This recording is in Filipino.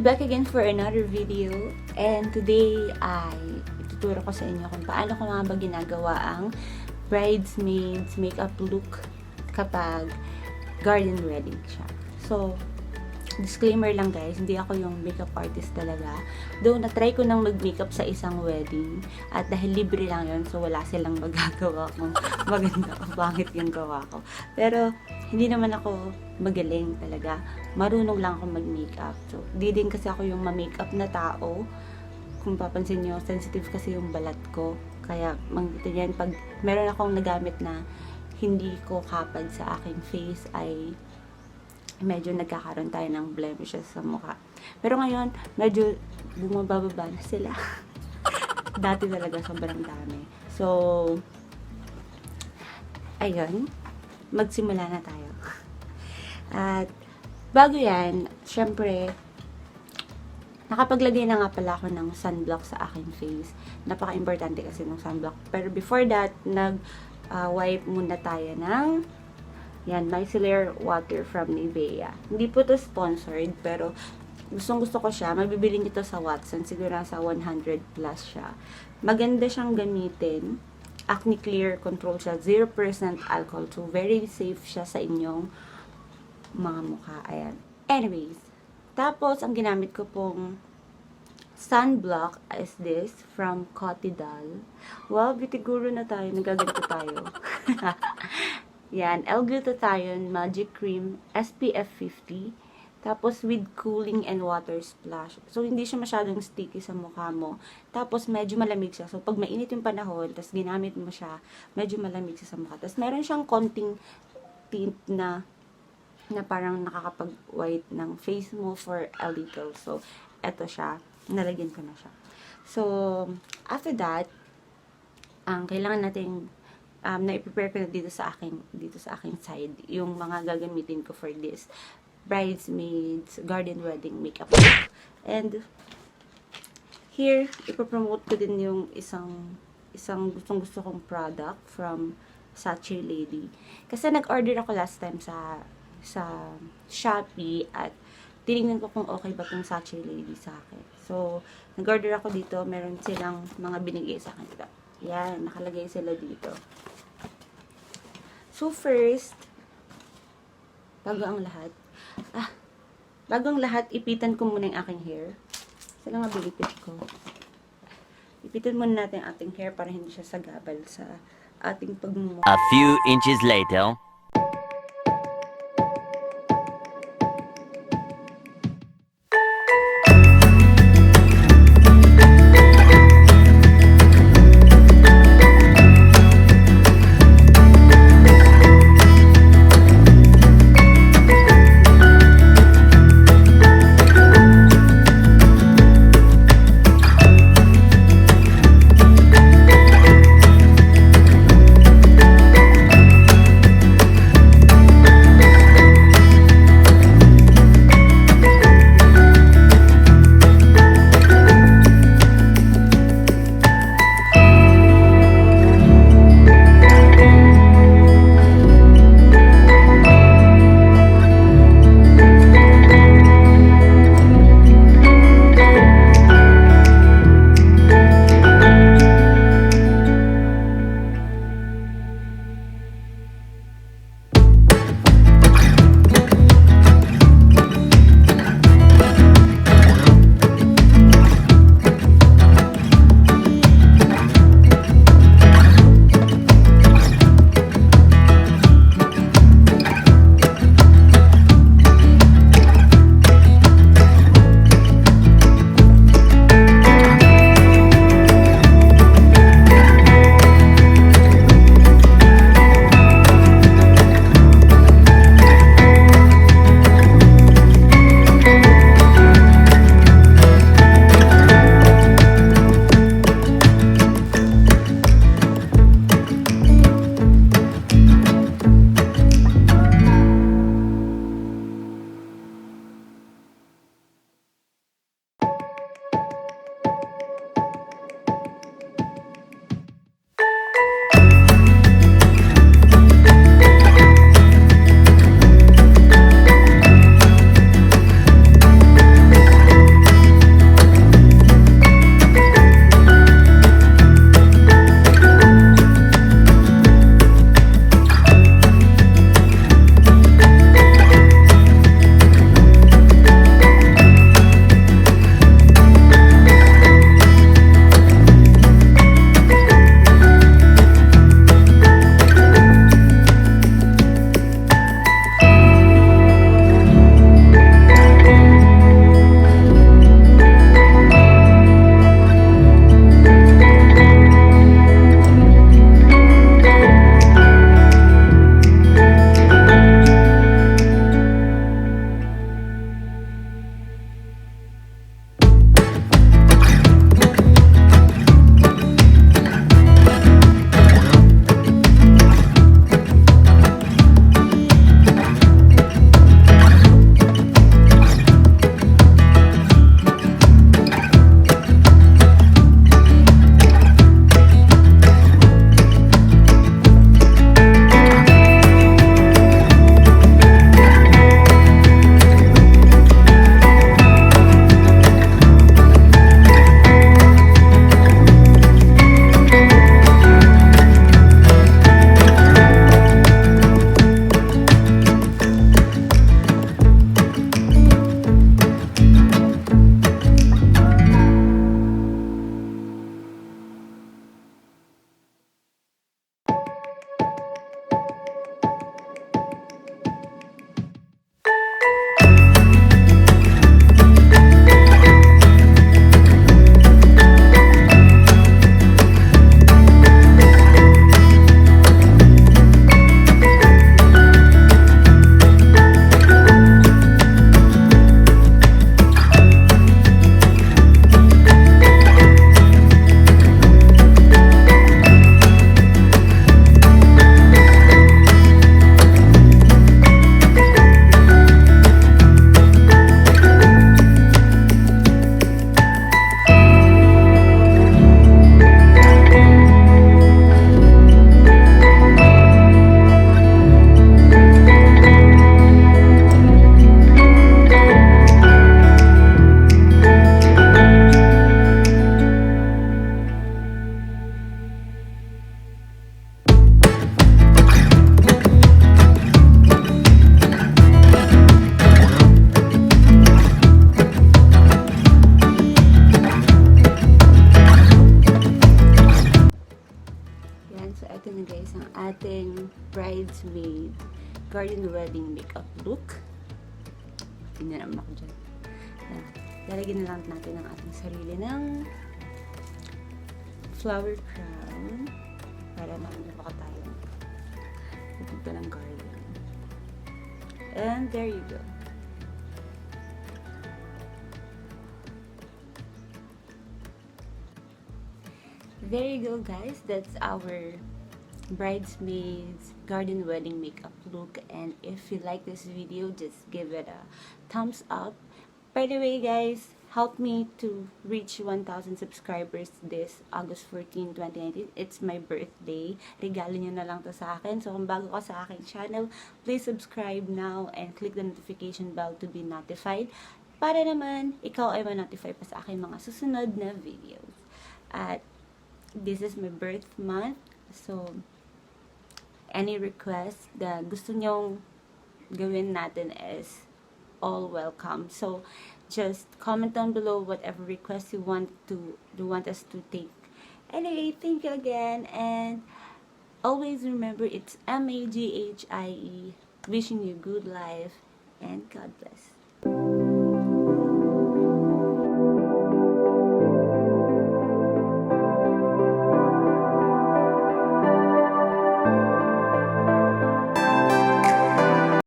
back again for another video, and today ay ituturo ko sa inyo kung paano ko nga ba ginagawa ang bridesmaids makeup look kapag garden wedding siya. So, disclaimer lang guys, hindi ako yung makeup artist talaga. Though na-try ko nang mag-makeup sa isang wedding at dahil libre lang yun, so wala silang magagawa kung maganda o pangit yung gawa ko. Pero hindi naman ako magaling talaga. Marunong lang ako mag-makeup. So, di din kasi ako yung ma-makeup na tao. Kung papansin nyo, sensitive kasi yung balat ko. Kaya, makikita yan, pag meron akong nagamit na hindi ko kapag sa aking face ay medyo nagkakaroon tayo ng blemishes sa mukha. Pero ngayon, medyo bumababa na sila. Dati talaga sobrang dami. So, ayun, magsimula na tayo. At bago yan, syempre, nakapaglagay na nga pala ako ng sunblock sa aking face. Napaka-importante kasi ng sunblock. Pero before that, nag-wipe muna tayo ng yan, micellar water from Nivea. Hindi po to sponsored, pero gustong-gusto ko siya. Mabibili nito sa Watson. Siguro sa 100 plus siya. Maganda siyang gamitin. Acne clear, control siya. 0% alcohol. So, very safe siya sa inyong mga mukha. Ayan. Anyways. Tapos, ang ginamit ko pong sunblock is this from Cotidal. Wow, bitiguro na tayo. Nagaganto tayo. Yan, L-glutathione Magic Cream SPF 50. Tapos with cooling and water splash. So hindi siya masyadong sticky sa mukha mo. Tapos medyo malamig siya. So pag mainit yung panahon, tapos ginamit mo siya, medyo malamig siya sa mukha. Tapos meron siyang konting tint na parang nakakapag-white ng face mo for a little. So eto siya, nalagyan ko na siya. So after that, ang kailangan nating na-prepare ko na dito sa aking side yung mga gagamitin ko for this bridesmaids garden wedding makeup look. And here ipopromote ko din yung isang gustong-gusto kong product from Sachi Lady. Kasi nag-order ako last time sa Shopee at tinignan ko kung okay ba tong Sachi Lady sa akin. So, nag-order ako dito. Meron silang mga binigay sa akin dito. Yan, nakalagay sila dito. So, first, bago ang lahat, ipitan ko muna yung aking hair. Sila nga bilipit ko. Ipitan muna natin ang ating hair para hindi siya sagabal sa ating pagmumukha. A few inches later. Bridesmaid Garden Wedding Make-up Look. Hindi naman ako dyan. Yan. Lalagyan na lang natin ang ating sarili ng flower crown para makakita tayo. Pupunta ng garden. And there you go. There you go, guys. That's our bridesmaids garden wedding makeup look. And if you like this video, just give it a thumbs up. By the way, guys, help me to reach 1,000 subscribers this August 14, 2019. It's my birthday. Regalo nyo na lang to sa akin. So, kung bago ka sa aking channel, please subscribe now and click the notification bell to be notified para naman ikaw ay ma-notify pa sa aking mga susunod na videos. At this is my birth month. So, any request na gusto nyong gawin natin is all welcome. So, just comment down below whatever request you want us to take. Anyway, thank you again, and always remember it's MAGHIE. Wishing you good life and God bless.